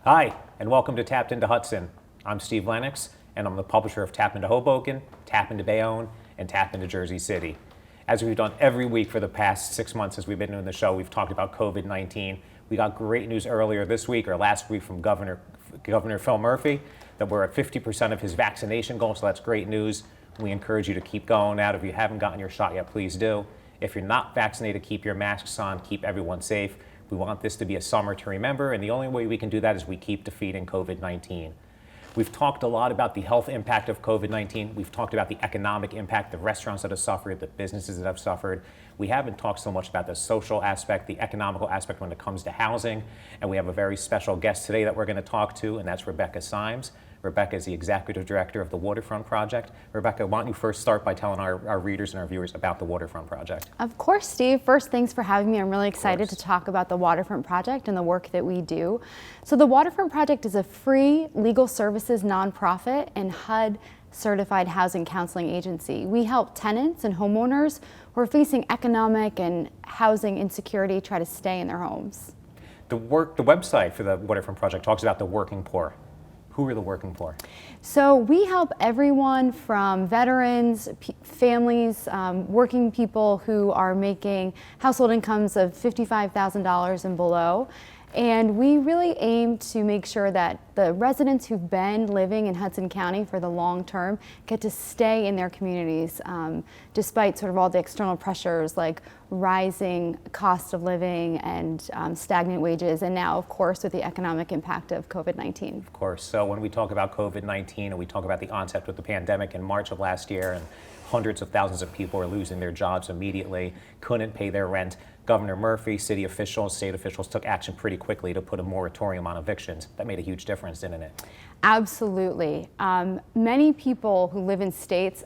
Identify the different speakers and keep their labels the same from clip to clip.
Speaker 1: Hi, and welcome to Tapped Into Hudson. I'm Steve Lenox, and I'm the publisher of Tap Into Hoboken, Tap Into Bayonne, and Tap Into Jersey City. As we've done every week for the past 6 months since we've been doing the show, we've talked about COVID-19. We got great news earlier this week, or last week, from Governor Phil Murphy, that we're at 50% of his vaccination goal, so that's great news. We encourage you to keep going out. If you haven't gotten your shot yet, please do. If you're not vaccinated, keep your masks on, keep everyone safe. We want this to be a summer to remember, and the only way we can do that is we keep defeating COVID-19. We've talked a lot about the health impact of COVID-19. We've talked about the economic impact, the restaurants that have suffered, the businesses that have suffered. We haven't talked so much about the social aspect, the economical aspect when it comes to housing. And we have a very special guest today that we're going to talk to, and that's Rebecca Symes. Rebecca is the Executive Director of the Waterfront Project. Rebecca, why don't you first start by telling our readers and our viewers about the Waterfront Project?
Speaker 2: Of course, Steve. First, thanks for having me. I'm really excited to talk about the Waterfront Project and the work that we do. So the Waterfront Project is a free legal services nonprofit and HUD certified housing counseling agency. We help tenants and homeowners who are facing economic and housing insecurity try to stay in their homes.
Speaker 1: The website for the Waterfront Project talks about the working poor. Who are the working poor?
Speaker 2: So we help everyone from veterans, families, working people who are making household incomes of $55,000 and below. And we really aim to make sure that the residents who've been living in Hudson County for the long term get to stay in their communities, despite sort of all the external pressures like rising cost of living and stagnant wages, and now, of course, with the economic impact of COVID-19.
Speaker 1: Of course. So when we talk about COVID-19 and we talk about the onset with the pandemic in March of last year, and hundreds of thousands of people are losing their jobs immediately, couldn't pay their rent, Governor Murphy, city officials, state officials took action pretty quickly to put a moratorium on evictions. That made a huge difference, didn't it?
Speaker 2: Absolutely. Many people who live in states,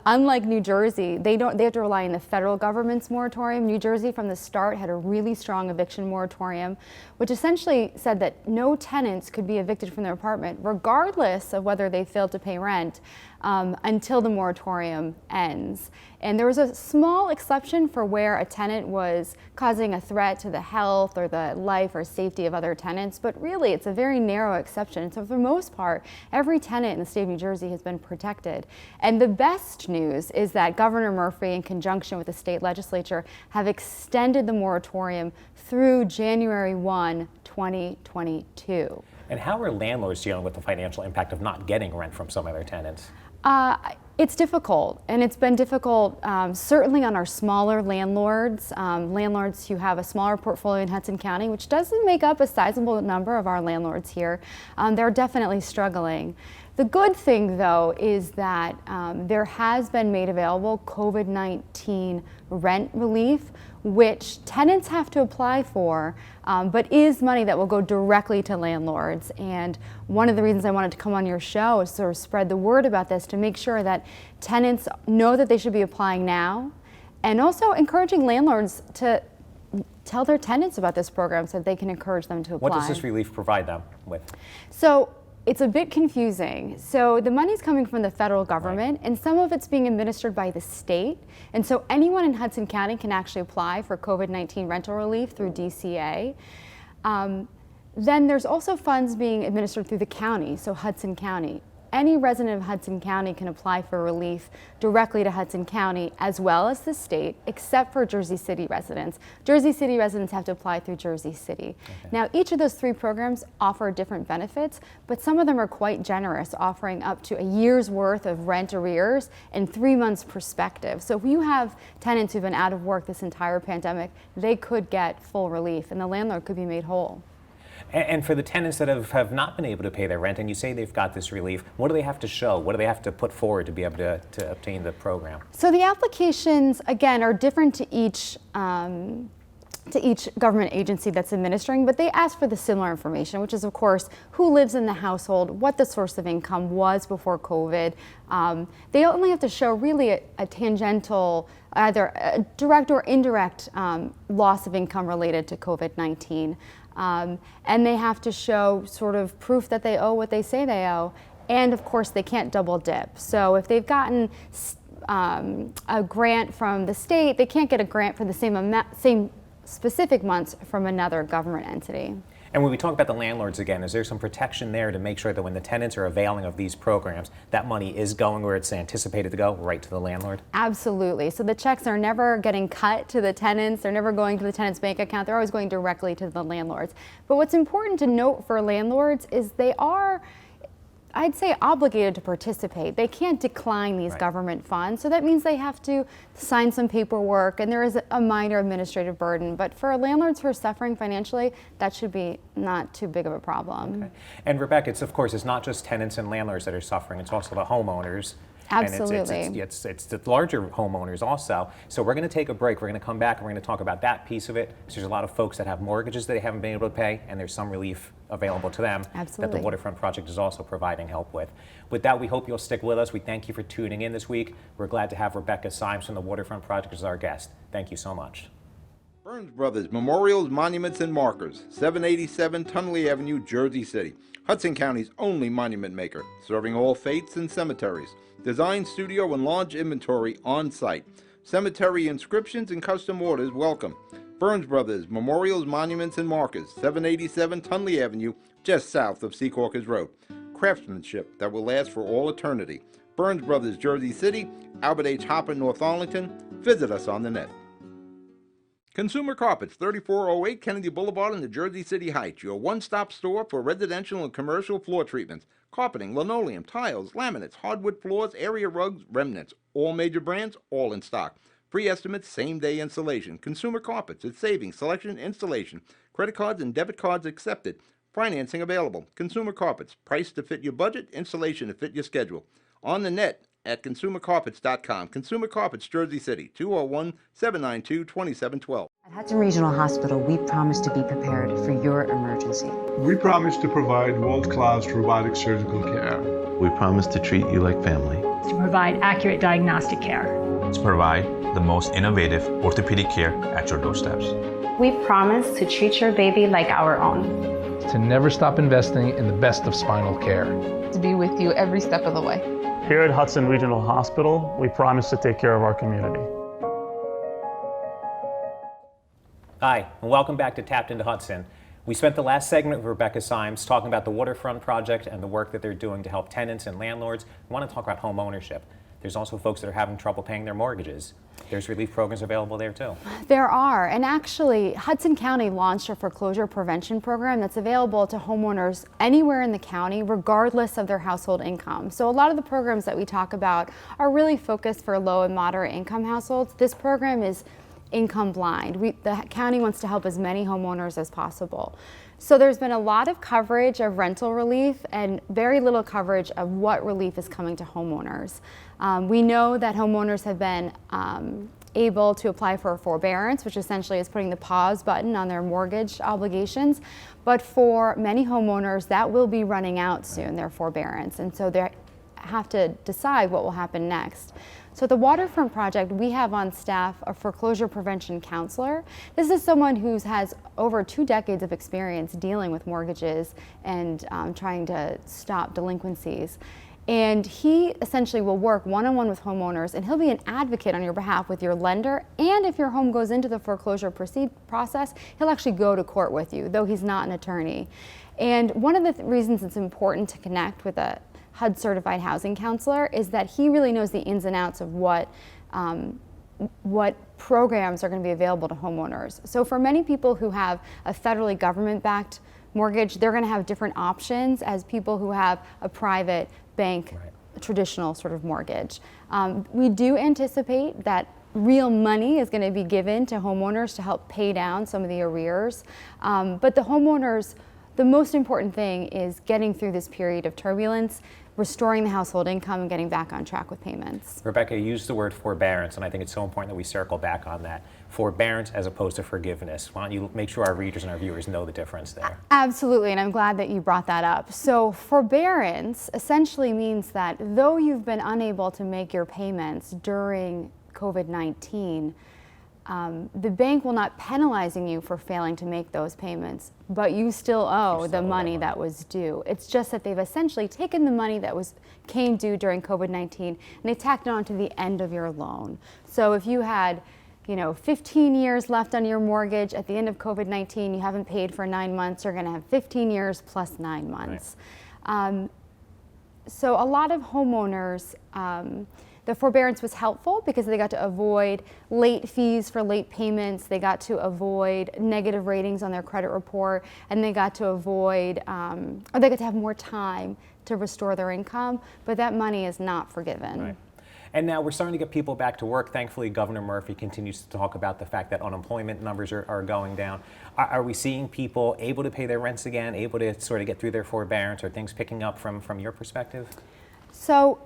Speaker 2: unlike New Jersey, they have to rely on the federal government's moratorium. New Jersey from the start had a really strong eviction moratorium, which essentially said that no tenants could be evicted from their apartment, regardless of whether they failed to pay rent, until the moratorium ends. And there was a small exception for where a tenant was causing a threat to the health or the life or safety of other tenants, but really it's a very narrow exception. So for the most part, every tenant in the state of New Jersey has been protected. And the best news is that Governor Murphy, in conjunction with the state legislature, have extended the moratorium through January 1, 2022.
Speaker 1: And how are landlords dealing with the financial impact of not getting rent from some of their tenants?
Speaker 2: It's difficult, and it's been difficult certainly on our smaller landlords, landlords who have a smaller portfolio in Hudson County, which doesn't make up a sizable number of our landlords here. They're definitely struggling. The good thing, though, is that there has been made available COVID-19 rent relief, which tenants have to apply for, but is money that will go directly to landlords. And one of the reasons I wanted to come on your show is sort of spread the word about this to make sure that tenants know that they should be applying now, and also encouraging landlords to tell their tenants about this program so that they can encourage them to apply.
Speaker 1: What does this relief provide them with?
Speaker 2: So it's a bit confusing. So the money's coming from the federal government, right, and some of it's being administered by the state. And so anyone in Hudson County can actually apply for COVID-19 rental relief through DCA. Then there's also funds being administered through the county, so Hudson County. Any resident of Hudson County can apply for relief directly to Hudson County as well as the state, except for Jersey City residents. Jersey City residents have to apply through Jersey City. Okay. Now, each of those three programs offer different benefits, but some of them are quite generous, offering up to a year's worth of rent arrears and 3 months perspective. So if you have tenants who've been out of work this entire pandemic, they could get full relief and the landlord could be made whole.
Speaker 1: And for the tenants that have not been able to pay their rent, and you say they've got this relief, what do they have to show? What do they have to put forward to be able to obtain the program?
Speaker 2: So the applications, again, are different to each government agency that's administering, but they ask for the similar information, which is, of course, who lives in the household, what the source of income was before COVID. They only have to show really a tangential, either a direct or indirect loss of income related to COVID-19. And they have to show sort of proof that they owe what they say they owe. And of course, they can't double dip. So if they've gotten a grant from the state, they can't get a grant for the same specific months from another government entity.
Speaker 1: And when we talk about the landlords again, is there some protection there to make sure that when the tenants are availing of these programs, that money is going where it's anticipated to go, right to the landlord?
Speaker 2: Absolutely. So the checks are never getting cut to the tenants. They're never going to the tenant's bank account. They're always going directly to the landlords. But what's important to note for landlords is they are, I'd say, obligated to participate. They can't decline these government funds. So that means they have to sign some paperwork, and there is a minor administrative burden. But for landlords who are suffering financially, that should be not too big of a problem.
Speaker 1: Okay. And Rebecca, it's not just tenants and landlords that are suffering. It's also the homeowners.
Speaker 2: Absolutely.
Speaker 1: And it's the larger homeowners also. So we're going to take a break. We're going to come back and we're going to talk about that piece of it. Because there's a lot of folks that have mortgages that they haven't been able to pay, and there's some relief available to them that the Waterfront Project is also providing help with. With that, we hope you'll stick with us. We thank you for tuning in this week. We're glad to have Rebecca Symes from the Waterfront Project as our guest. Thank you so much.
Speaker 3: Burns Brothers Memorials, Monuments, and Markers, 787 Tunley Avenue, Jersey City. Hudson County's only monument maker, serving all faiths and cemeteries. Design studio and large inventory on site. Cemetery inscriptions and custom orders welcome. Burns Brothers Memorials, Monuments, and Markers, 787 Tunley Avenue, just south of Secaucus Road. Craftsmanship that will last for all eternity. Burns Brothers, Jersey City, Albert H. Hopper, North Arlington. Visit us on the net. Consumer Carpets, 3408 Kennedy Boulevard in the Jersey City Heights, your one-stop store for residential and commercial floor treatments, carpeting, linoleum, tiles, laminates, hardwood floors, area rugs, remnants, all major brands, all in stock. Free estimates, same-day installation. Consumer Carpets, it's savings, selection, installation. Credit cards and debit cards accepted. Financing available. Consumer Carpets, price to fit your budget, installation to fit your schedule. On the net at consumercarpets.com. Consumer Carpets, Jersey City, 201-792-2712.
Speaker 4: At Hudson Regional Hospital, we promise to be prepared for your emergency.
Speaker 5: We promise to provide world-class robotic surgical care.
Speaker 6: We promise to treat you like family.
Speaker 7: To provide accurate diagnostic care.
Speaker 8: To provide the most innovative orthopedic care at your doorsteps.
Speaker 9: We promise to treat your baby like our own.
Speaker 10: To never stop investing in the best of spinal care.
Speaker 11: To be with you every step of the way.
Speaker 12: Here at Hudson Regional Hospital, we promise to take care of our community.
Speaker 1: Hi, and welcome back to Tapped Into Hudson. We spent the last segment with Rebecca Symes talking about the Waterfront Project and the work that they're doing to help tenants and landlords. We want to talk about home ownership. There's also folks that are having trouble paying their mortgages. There's relief programs available there too.
Speaker 2: There are, and actually Hudson County launched a foreclosure prevention program that's available to homeowners anywhere in the county regardless of their household income. So a lot of the programs that we talk about are really focused for low and moderate income households. This program is income blind. The county wants to help as many homeowners as possible. So there's been a lot of coverage of rental relief and very little coverage of what relief is coming to homeowners. We know that homeowners have been able to apply for a forbearance, which essentially is putting the pause button on their mortgage obligations. But for many homeowners, that will be running out soon, their forbearance. And so they have to decide what will happen next. So at the Waterfront Project, we have on staff a foreclosure prevention counselor. This is someone who has over 2 decades of experience dealing with mortgages and trying to stop delinquencies. And he essentially will work one-on-one with homeowners, and he'll be an advocate on your behalf with your lender. And if your home goes into the foreclosure process, he'll actually go to court with you, though he's not an attorney. And one of the reasons it's important to connect with a HUD certified housing counselor is that he really knows the ins and outs of what programs are going to be available to homeowners. So for many people who have a federally government-backed mortgage, they're going to have different options as people who have a private bank, traditional sort of mortgage. We do anticipate that real money is going to be given to homeowners to help pay down some of the arrears. But the homeowners, the most important thing is getting through this period of turbulence, restoring the household income, and getting back on track with payments.
Speaker 1: Rebecca, you used the word forbearance, and I think it's so important that we circle back on that. Forbearance as opposed to forgiveness. Why don't you make sure our readers and our viewers know the difference there?
Speaker 2: Absolutely, and I'm glad that you brought that up. So forbearance essentially means that though you've been unable to make your payments during COVID-19, the bank will not penalizing you for failing to make those payments, but you still owe the money that was due. It's just that they've essentially taken the money that came due during COVID-19 and they tacked it on to the end of your loan. So if you had, 15 years left on your mortgage. At the end of COVID-19, you haven't paid for 9 months. You're going to have 15 years plus 9 months. Right. So a lot of homeowners, the forbearance was helpful because they got to avoid late fees for late payments. They got to avoid negative ratings on their credit report, and they got to avoid, or they got to have more time to restore their income. But that money is not forgiven.
Speaker 1: Right. And now we're starting to get people back to work. Thankfully, Governor Murphy continues to talk about the fact that unemployment numbers are going down. Are we seeing people able to pay their rents again, able to sort of get through their forbearance? Are things picking up from your perspective?
Speaker 2: So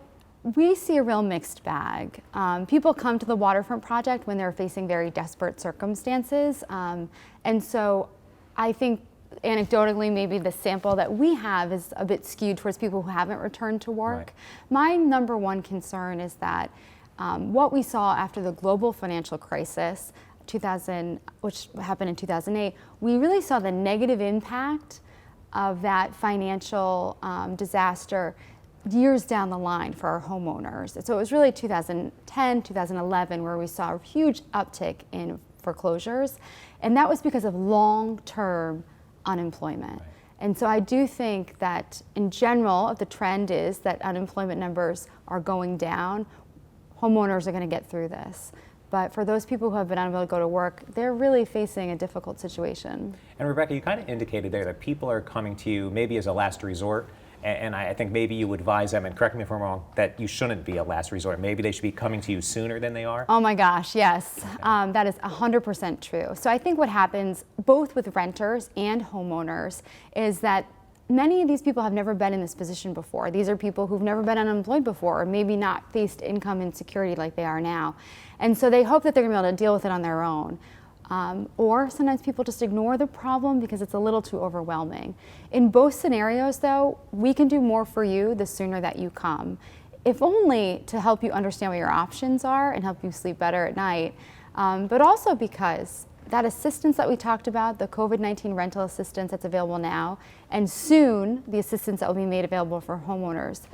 Speaker 2: we see a real mixed bag. People come to the Waterfront Project when they're facing very desperate circumstances. And so I think anecdotally, maybe the sample that we have is a bit skewed towards people who haven't returned to work. Right. My number one concern is that what we saw after the global financial crisis, which happened in 2008, we really saw the negative impact of that financial disaster years down the line for our homeowners. So it was really 2010, 2011 where we saw a huge uptick in foreclosures, and that was because of long-term unemployment. Right. And so I do think that in general, the trend is that unemployment numbers are going down. Homeowners are going to get through this. But for those people who have been unable to go to work, they're really facing a difficult situation.
Speaker 1: And Rebecca, you kind of indicated there that people are coming to you maybe as a last resort. And I think maybe you would advise them, and correct me if I'm wrong, that you shouldn't be a last resort. Maybe they should be coming to you sooner than they are?
Speaker 2: Oh my gosh, yes. Okay. That is 100% true. So I think what happens both with renters and homeowners is that many of these people have never been in this position before. These are people who've never been unemployed before, or maybe not faced income insecurity like they are now. And so they hope that they're gonna be able to deal with it on their own. Or sometimes people just ignore the problem because it's a little too overwhelming. In both scenarios, though, we can do more for you the sooner that you come, if only to help you understand what your options are and help you sleep better at night, but also because that assistance that we talked about, the COVID-19 rental assistance that's available now, and soon the assistance that will be made available for homeowners,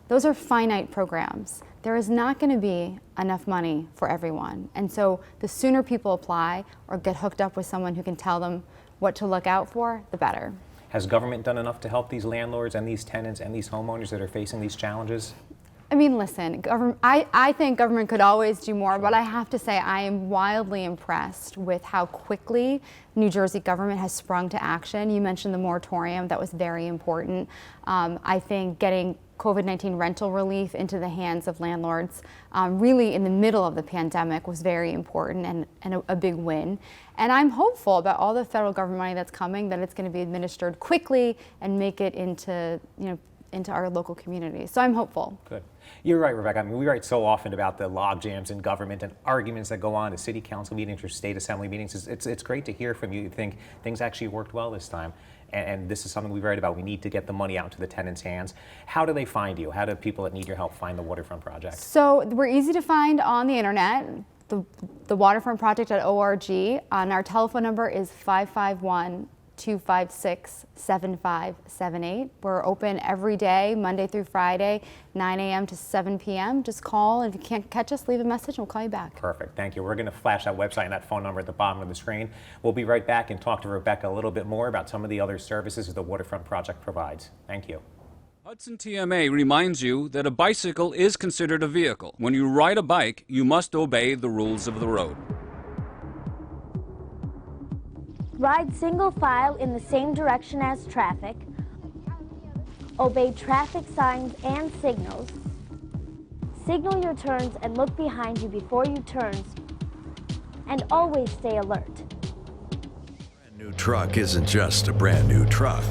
Speaker 2: those are finite programs. There is not going to be enough money for everyone. And so the sooner people apply or get hooked up with someone who can tell them what to look out for, the better.
Speaker 1: Has government done enough to help these landlords and these tenants and these homeowners that are facing these challenges?
Speaker 2: I mean, listen, I think government could always do more, but I have to say I am wildly impressed with how quickly New Jersey government has sprung to action. You mentioned the moratorium, that was very important. I think getting COVID-19 rental relief into the hands of landlords really in the middle of the pandemic was very important and a big win. And I'm hopeful about all the federal government money that's coming, that it's going to be administered quickly and make it into our local communities. So I'm hopeful.
Speaker 1: Good. You're right, Rebecca. I mean, we write so often about the log jams in government and arguments that go on at city council meetings or state assembly meetings. It's great to hear from you. You think things actually worked well this time. And this is something we write about. We need to get the money out into the tenants' hands. How do they find you? How do people that need your help find the Waterfront Project? So
Speaker 2: we're easy to find on the internet, the waterfrontproject.org. And our telephone number is 551-256-7578. We're open every day, Monday through Friday, 9 a.m. to 7 p.m. Just call, and if you can't catch us, leave a message and we'll call you back. Perfect, thank you. We're going to flash that website and that phone number at the bottom of the screen. We'll be right back and talk to Rebecca a little bit more about some of the other services that the Waterfront Project provides. Thank you.
Speaker 13: Hudson TMA reminds you that a bicycle is considered a vehicle. When you ride a bike, you must obey the rules of the road.
Speaker 14: Ride single file in the same direction as traffic. Obey traffic signs and signals. Signal your turns and look behind you before you turn. And always stay alert.
Speaker 15: A new truck isn't just a brand new truck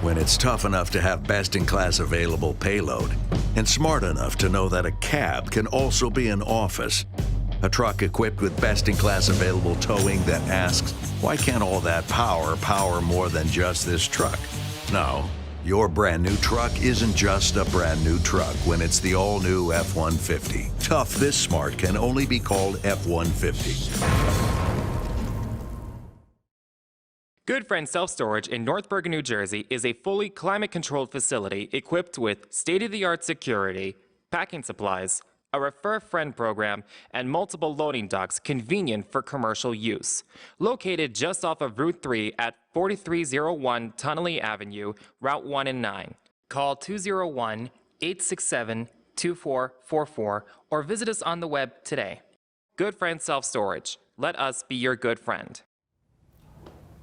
Speaker 15: when it's tough enough to have best-in-class available payload and smart enough to know that a cab can also be an office. A truck equipped with best-in-class available towing that asks, why can't all that power more than just this truck? No, your brand new truck isn't just a brand new truck when it's the all-new F-150. Tough this smart can only be called F-150.
Speaker 16: Good Friend Self-Storage in North Bergen, New Jersey is a fully climate-controlled facility equipped with state-of-the-art security, packing supplies, a refer a friend program, and multiple loading docks convenient for commercial use. Located just off of Route 3 at 4301 Tunnelly Avenue, Route 1 and 9. Call 201-867-2444 or visit us on the web today. Good Friend Self-Storage. Let us be your good friend.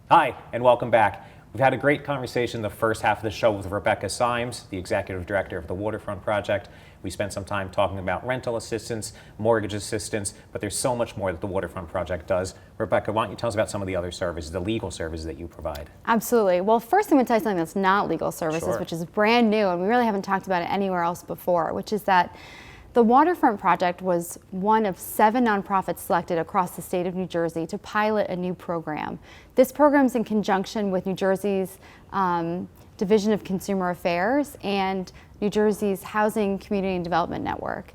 Speaker 1: Hi, and welcome back. We've had a great conversation the first half of the show with Rebecca Symes, the Executive Director of the Waterfront Project. We spent some time talking about rental assistance, mortgage assistance, but there's so much more that the Waterfront Project does. Rebecca, why don't you tell us about some of the other services, the legal services that you provide?
Speaker 2: Absolutely. Well, first I'm going to tell you something that's not legal services,
Speaker 1: Sure.
Speaker 2: which is brand new, and we really haven't talked about it anywhere else before, which is that the Waterfront Project was one of 7 nonprofits selected across the state of New Jersey to pilot a new program. This program is in conjunction with New Jersey's Division of Consumer Affairs and New Jersey's Housing Community and Development Network.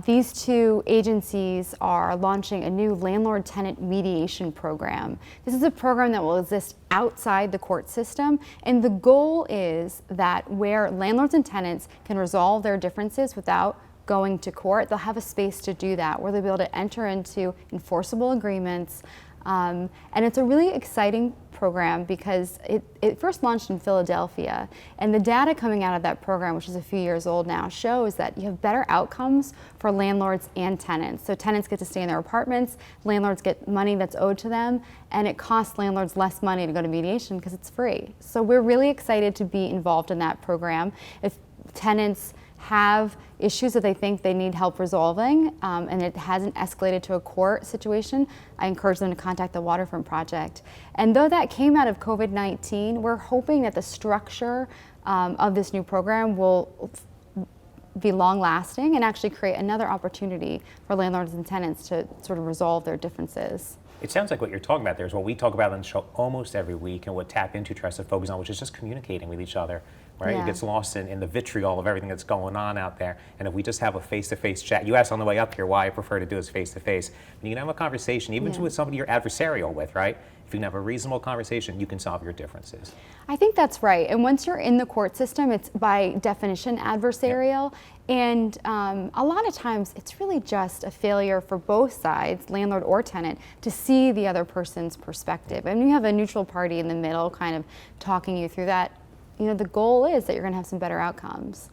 Speaker 2: These two agencies are launching a new landlord-tenant mediation program. This is a program that will exist outside the court system, and the goal is that where landlords and tenants can resolve their differences without going to court, they'll have a space to do that, where they'll be able to enter into enforceable agreements. And it's a really exciting program because it first launched in Philadelphia, and the data coming out of that program, which is a few years old now, shows that you have better outcomes for landlords and tenants. So tenants get to stay in their apartments, landlords get money that's owed to them, and it costs landlords less money to go to mediation because it's free. So we're really excited to be involved in that program. If tenants have issues that they think they need help resolving, and it hasn't escalated to a court situation, I encourage them to contact the Waterfront Project. And though that came out of COVID-19, we're hoping that the structure of this new program will be long-lasting and actually create another opportunity for landlords and tenants to sort of resolve their differences.
Speaker 1: It sounds like what you're talking about there is what we talk about on the show almost every week, and what Tap Into tries to focus on, which is just communicating with each other. Right?
Speaker 2: Yeah.
Speaker 1: It gets lost in the vitriol of everything that's going on out there. And if we just have a face-to-face chat, you asked on the way up here why I prefer to do this face-to-face. You can have a conversation, even with somebody you're adversarial with, right? If you can have a reasonable conversation, you can solve your differences.
Speaker 2: I think that's right. And once you're in the court system, it's by definition adversarial. Yep. And a lot of times it's really just a failure for both sides, landlord or tenant, to see the other person's perspective. And you have a neutral party in the middle kind of talking you through that. You know, the goal is that you're going to have some better outcomes.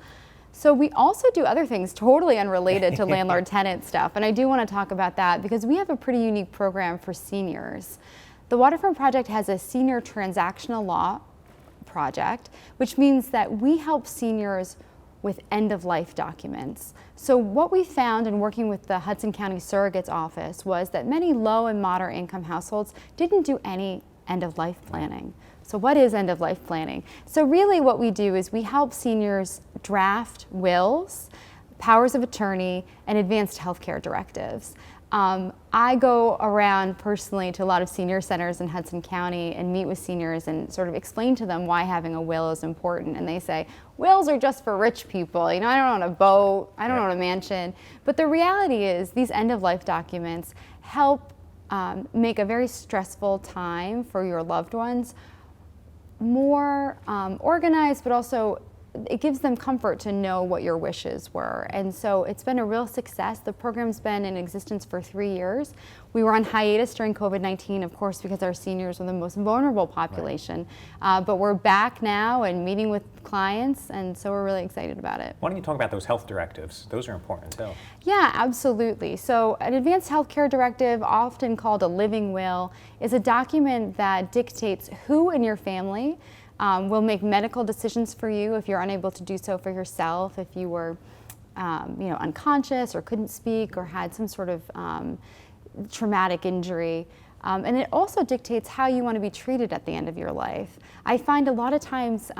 Speaker 2: So we also do other things totally unrelated to landlord-tenant stuff, and I do want to talk about that because we have a pretty unique program for seniors. The Waterfront Project has a senior transactional law project, which means that we help seniors with end-of-life documents. So what we found in working with the Hudson County Surrogate's Office was that many low and moderate income households didn't do any end-of-life planning. So what is end-of-life planning? So really what we do is we help seniors draft wills, powers of attorney, and advanced healthcare directives. I go around personally to a lot of senior centers in Hudson County and meet with seniors and sort of explain to them why having a will is important. And they say, wills are just for rich people. You know, I don't own a boat, I don't own a mansion. But the reality is these end-of-life documents help make a very stressful time for your loved ones more organized, but also it gives them comfort to know what your wishes were. And so it's been a real success. The program's been in existence for 3 years. We were on hiatus during COVID-19, of course, because our seniors are the most vulnerable population. Right. But we're back now and meeting with clients, and so we're really excited about it.
Speaker 1: Why don't you talk about those health directives? Those are important too.
Speaker 2: Yeah, absolutely. So an advanced healthcare directive, often called a living will, is a document that dictates who in your family will make medical decisions for you if you're unable to do so for yourself, if you were unconscious or couldn't speak or had some sort of traumatic injury. And it also dictates how you want to be treated at the end of your life. I find a lot of times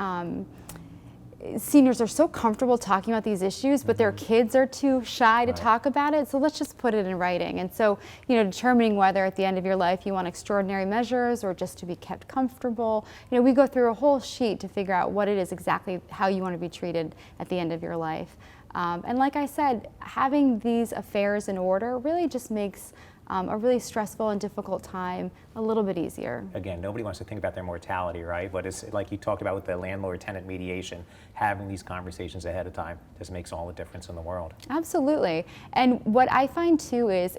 Speaker 2: seniors are so comfortable talking about these issues, but their kids are too shy to talk about it. So let's just put it in writing. And so, determining whether at the end of your life you want extraordinary measures or just to be kept comfortable. We go through a whole sheet to figure out what it is exactly how you want to be treated at the end of your life. And like I said, having these affairs in order really just makes a really stressful and difficult time a little bit easier.
Speaker 1: Again, nobody wants to think about their mortality, right? But it's like you talked about with the landlord-tenant mediation, having these conversations ahead of time just makes all the difference in the world.
Speaker 2: Absolutely. And what I find too is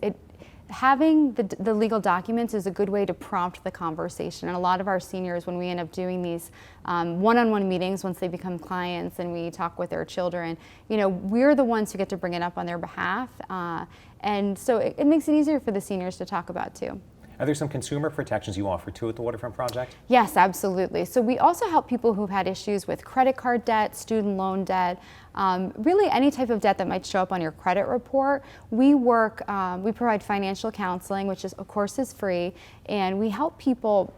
Speaker 2: having the legal documents is a good way to prompt the conversation. And a lot of our seniors, when we end up doing these one-on-one meetings, once they become clients and we talk with their children, we're the ones who get to bring it up on their behalf. And so it makes it easier for the seniors to talk about too.
Speaker 1: Are there some consumer protections you offer too at the Waterfront Project?
Speaker 2: Yes, absolutely. So we also help people who've had issues with credit card debt, student loan debt, really any type of debt that might show up on your credit report. We provide financial counseling, which of course is free, and we help people,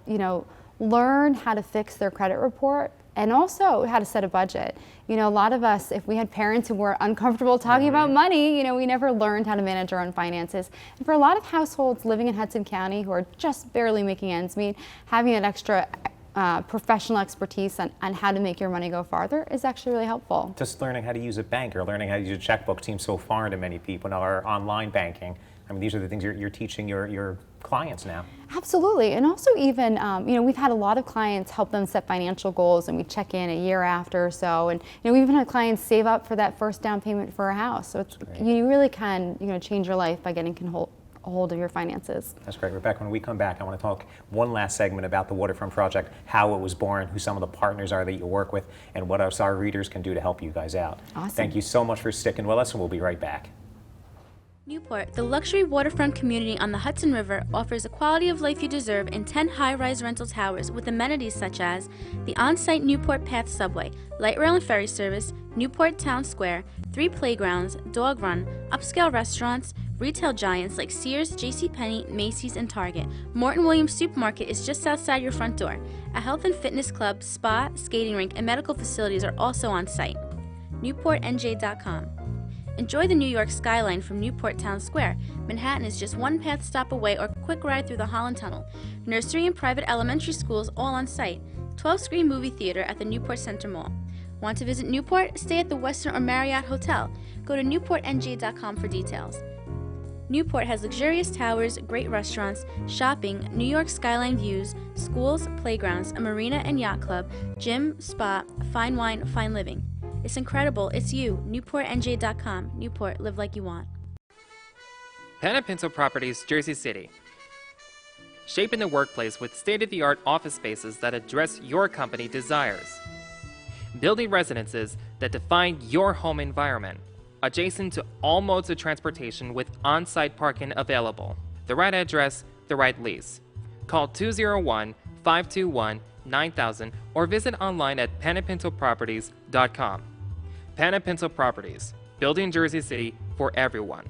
Speaker 2: learn how to fix their credit report and also how to set a budget. A lot of us, if we had parents who were uncomfortable talking about money, we never learned how to manage our own finances. And for a lot of households living in Hudson County who are just barely making ends meet, having that extra professional expertise on how to make your money go farther is actually really helpful.
Speaker 1: Just learning how to use a bank or learning how to use a checkbook seems so foreign to many people now, or online banking. I mean, these are the things you're teaching your clients now.
Speaker 2: Absolutely, and also even, we've had a lot of clients help them set financial goals, and we check in a year after or so, and we've even had clients save up for that first down payment for a house. So you really can, change your life by getting hold of your finances.
Speaker 1: That's great. Rebecca, when we come back, I want to talk one last segment about the Waterfront Project, how it was born, who some of the partners are that you work with, and what else our readers can do to help you guys out.
Speaker 2: Awesome.
Speaker 1: Thank you so much for sticking with us, and we'll be right back.
Speaker 17: Newport, the luxury waterfront community on the Hudson River, offers a quality of life you deserve in 10 high-rise rental towers with amenities such as the on-site Newport Path subway, light rail and ferry service, Newport Town Square, 3 playgrounds, dog run, upscale restaurants, retail giants like Sears, JCPenney, Macy's, and Target. Morton Williams Supermarket is just outside your front door. A health and fitness club, spa, skating rink, and medical facilities are also on site. NewportNJ.com. Enjoy the New York skyline from Newport Town Square. Manhattan is just one path stop away or quick ride through the Holland Tunnel. Nursery and private elementary schools all on site. 12-screen movie theater at the Newport Center Mall. Want to visit Newport? Stay at the Westin or Marriott Hotel. Go to NewportNJ.com for details. Newport has luxurious towers, great restaurants, shopping, New York skyline views, schools, playgrounds, a marina and yacht club, gym, spa, fine wine, fine living. It's incredible. It's you. NewportNJ.com. Newport. Live like you want.
Speaker 16: Tenant Pinto Properties, Jersey City. Shaping the workplace with state-of-the-art office spaces that address your company desires. Building residences that define your home environment. Adjacent to all modes of transportation with on-site parking available. The right address, the right lease. Call 201-521-9000 or visit online at panapintoproperties.com. Panapinto Properties, building Jersey City for everyone.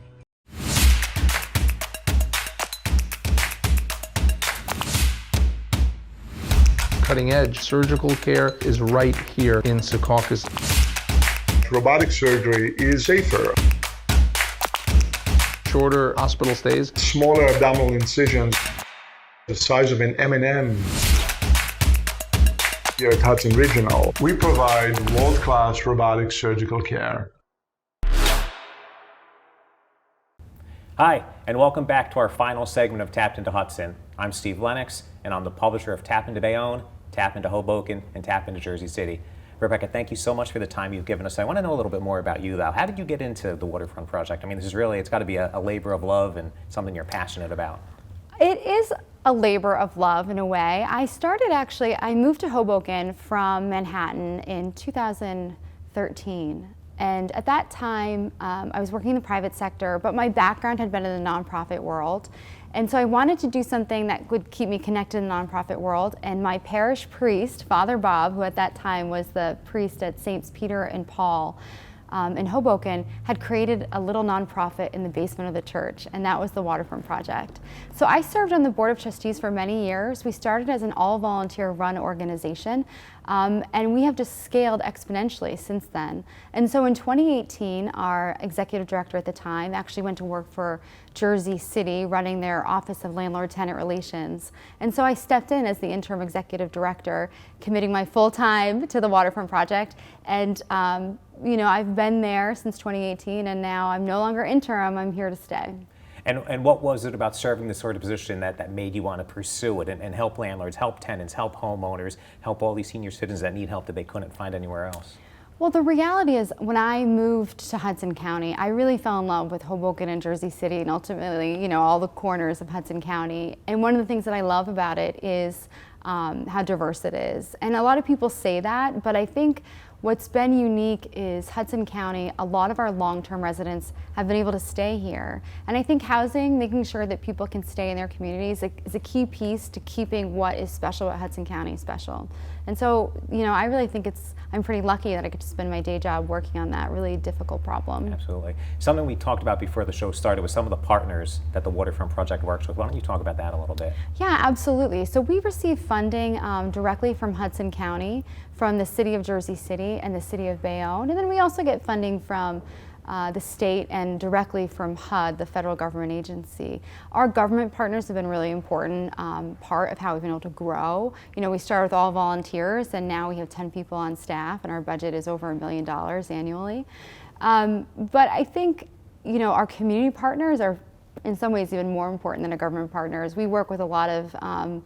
Speaker 10: Cutting edge surgical care is right here in Secaucus.
Speaker 5: Robotic surgery is safer.
Speaker 10: Shorter hospital stays.
Speaker 5: Smaller abdominal incisions, the size of an M&M. Here at Hudson Regional, we provide world-class robotic surgical care.
Speaker 1: Hi, and welcome back to our final segment of Tapped Into Hudson. I'm Steve Lennox, and I'm the publisher of Tap Into Bayonne, Tap Into Hoboken, and Tap Into Jersey City. Rebecca, thank you so much for the time you've given us. I want to know a little bit more about you, though. How did you get into the Waterfront Project? I mean, this is really, it's got to be a labor of love and something you're passionate about.
Speaker 2: It is a labor of love in a way. I moved to Hoboken from Manhattan in 2013. And at that time, I was working in the private sector, but my background had been in the nonprofit world. And so I wanted to do something that would keep me connected in the nonprofit world. And my parish priest, Father Bob, who at that time was the priest at St. Peter and Paul in Hoboken, had created a little nonprofit in the basement of the church, and that was the Waterfront Project. So I served on the Board of Trustees for many years. We started as an all-volunteer run organization, and we have just scaled exponentially since then. And so in 2018, our executive director at the time actually went to work for Jersey City, running their Office of Landlord-Tenant Relations. And so I stepped in as the interim executive director, committing my full time to the Waterfront Project. And I've been there since 2018, and now I'm no longer interim, I'm here to stay.
Speaker 1: And what was it about serving this sort of position that made you want to pursue it and help landlords, help tenants, help homeowners, help all these senior citizens that need help that they couldn't find anywhere else?
Speaker 2: Well, the reality is when I moved to Hudson County, I really fell in love with Hoboken and Jersey City and ultimately, all the corners of Hudson County. And one of the things that I love about it is how diverse it is. And a lot of people say that, but I think what's been unique is Hudson County, a lot of our long-term residents have been able to stay here. And I think housing, making sure that people can stay in their communities is a key piece to keeping what is special about Hudson County special. And so, I really think I'm pretty lucky that I get to spend my day job working on that really difficult problem.
Speaker 1: Absolutely. Something we talked about before the show started was some of the partners that the Waterfront Project works with. Why don't you talk about that a little bit?
Speaker 2: Yeah, absolutely. So we receive funding directly from Hudson County, from the City of Jersey City and the City of Bayonne. And then we also get funding from the state and directly from HUD, the federal government agency. Our government partners have been really important part of how we've been able to grow. We started with all volunteers and now we have 10 people on staff and our budget is over $1 million annually. But I think, our community partners are in some ways even more important than our government partners. We work with a lot of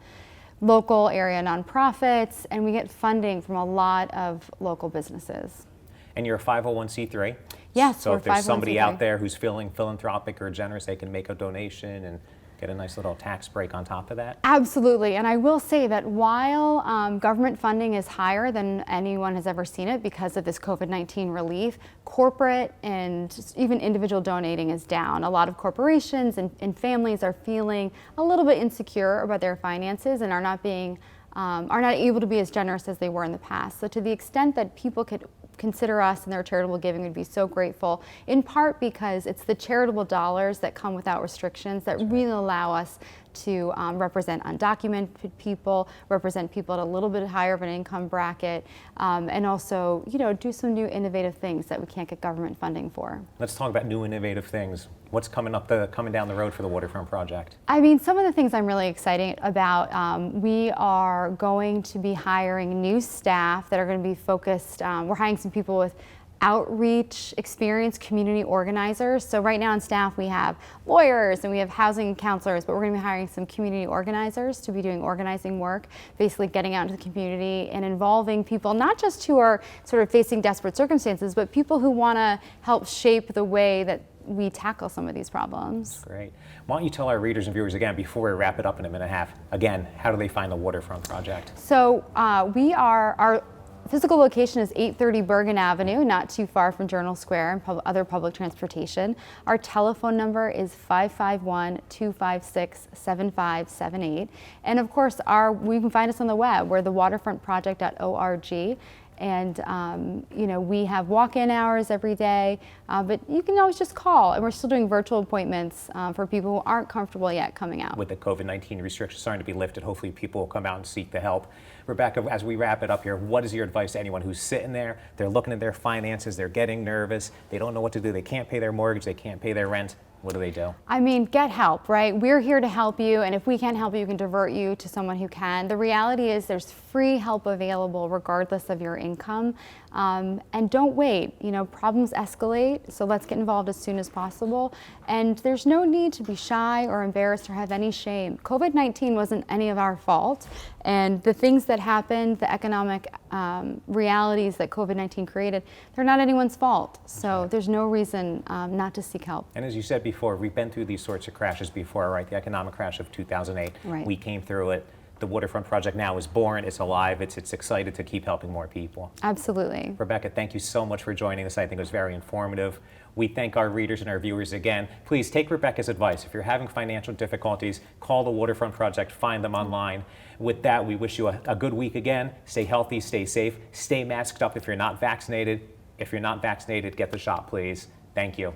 Speaker 2: local area nonprofits and we get funding from a lot of local businesses.
Speaker 1: And you're a 501c3?
Speaker 2: Yes,
Speaker 1: so
Speaker 2: we're
Speaker 1: if there's somebody
Speaker 2: 501c3.
Speaker 1: out there who's feeling philanthropic or generous, they can make a donation and get a nice little tax break on top of that?
Speaker 2: Absolutely, and I will say that while government funding is higher than anyone has ever seen it because of this COVID-19 relief, corporate and even individual donating is down. A lot of corporations and families are feeling a little bit insecure about their finances and are not able to be as generous as they were in the past. So to the extent that people could consider us and their charitable giving, would be so grateful, in part because it's the charitable dollars that come without restrictions that really allow us to represent undocumented people, represent people at a little bit higher of an income bracket, and also, do some new innovative things that we can't get government funding for.
Speaker 1: Let's talk about new innovative things. What's coming down the road for the Waterfront Project?
Speaker 2: I mean, some of the things I'm really excited about, we are going to be hiring new staff that are going to be focused, we're hiring some people with outreach experience, community organizers. So right now on staff we have lawyers and we have housing counselors, but we're going to be hiring some community organizers to be doing organizing work, basically getting out into the community and involving people, not just who are sort of facing desperate circumstances, but people who want to help shape the way that we tackle some of these problems.
Speaker 1: Great. Why don't you tell our readers and viewers again, before we wrap it up in a minute and a half, again, how do they find the Waterfront Project?
Speaker 2: So our physical location is 830 Bergen Avenue, not too far from Journal Square and other public transportation. Our telephone number is 551-256-7578. And of course, we can find us on the web. We're thewaterfrontproject.org. And we have walk-in hours every day, but you can always just call, and we're still doing virtual appointments for people who aren't comfortable yet coming out. With
Speaker 1: the COVID-19 restrictions starting to be lifted, hopefully people will come out and seek the help. Rebecca, as we wrap it up here, what is your advice to anyone who's sitting there, they're looking at their finances, they're getting nervous, they don't know what to do, they can't pay their mortgage, they can't pay their rent? What do they do?
Speaker 2: I mean, get help, right? We're here to help you, and if we can't help you, we can divert you to someone who can. The reality is there's free help available regardless of your income. And don't wait. Problems escalate, so let's get involved as soon as possible. And there's no need to be shy or embarrassed or have any shame. COVID-19 wasn't any of our fault, and the things that happened, the economic realities that COVID-19 created, they're not anyone's fault. So there's no reason not to seek help.
Speaker 1: And as you said before, we've been through these sorts of crashes before, right? The economic crash of 2008,
Speaker 2: right.
Speaker 1: We came through it. The Waterfront Project now is born, it's alive, it's excited to keep helping more people.
Speaker 2: Absolutely.
Speaker 1: Rebecca, thank you so much for joining us. I think it was very informative. We thank our readers and our viewers again. Please take Rebecca's advice. If you're having financial difficulties, call the Waterfront Project, find them online. With that, we wish you a good week again. Stay healthy, stay safe, stay masked up if you're not vaccinated. If you're not vaccinated, get the shot, please. Thank you.